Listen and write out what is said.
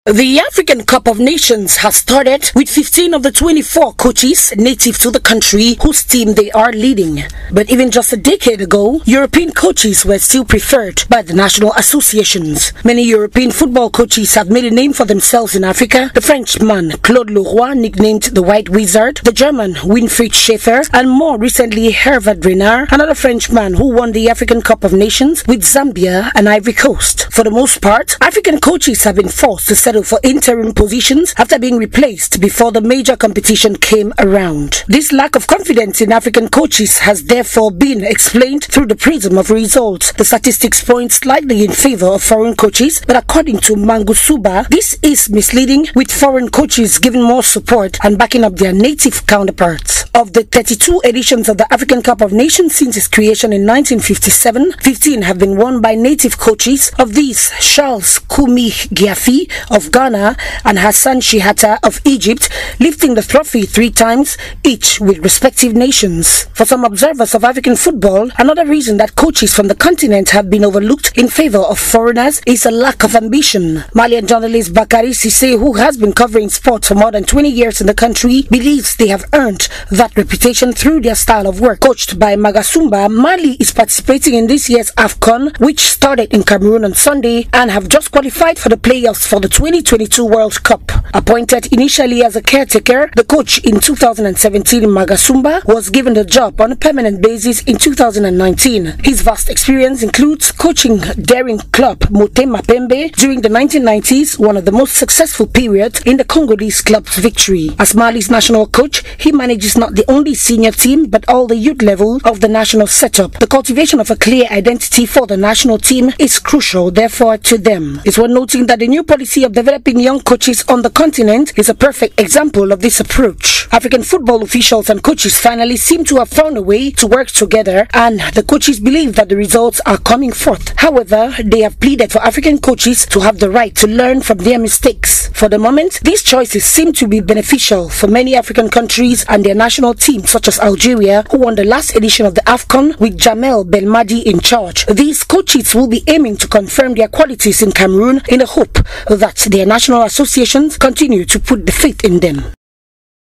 The African Cup of Nations has started with 15 of the 24 coaches native to the country whose team they are leading. But even just a decade ago, European coaches were still preferred by the national associations. Many European football coaches have made a name for themselves in Africa. The Frenchman Claude Leroy, nicknamed the White Wizard, the German Winfried Schäfer, and more recently Hervé Renard, another Frenchman who won the African Cup of Nations with Zambia and Ivory Coast. For the most part, African coaches have been forced to settle for interim positions after being replaced before the major competition came around. This lack of confidence in African coaches has therefore been explained through the prism of results. The statistics point slightly in favor of foreign coaches, but according to Mangusuba, this is misleading, with foreign coaches giving more support and backing up their native counterparts. Of the 32 editions of the African Cup of Nations since its creation in 1957, 15 have been won by native coaches. Of these, Charles Koumi Giafi of Ghana and Hassan Shihata of Egypt, lifting the trophy 3 times, each with respective nations. For some observers of African football, another reason that coaches from the continent have been overlooked in favor of foreigners is a lack of ambition. Malian journalist Bakari Cissé, who has been covering sports for more than 20 years in the country, believes they have earned that reputation through their style of work. Coached by Magasumba, Mali is participating in this year's AFCON, which started in Cameroon on Sunday, and have just qualified for the playoffs for the 2022 World Cup. Appointed initially as a caretaker, the coach in 2017, Magasumba, was given the job on a permanent basis in 2019. His vast experience includes coaching daring club Motema Pembe during the 1990s, one of the most successful periods in the Congolese club's victory. As Mali's national coach, he manages not the only senior team but all the youth level of the national setup. The cultivation of a clear identity for the national team is crucial, therefore, to them. It's worth noting that the new policy of developing young coaches on the continent is a perfect example of this approach. African football officials and coaches finally seem to have found a way to work together, and the coaches believe that the results are coming forth. However, they have pleaded for African coaches to have the right to learn from their mistakes. For the moment, these choices seem to be beneficial for many African countries and their national teams, such as Algeria, who won the last edition of the AFCON with Jamel Belmadi in charge. These coaches will be aiming to confirm their qualities in Cameroon in the hope that their national associations continue to put the faith in them.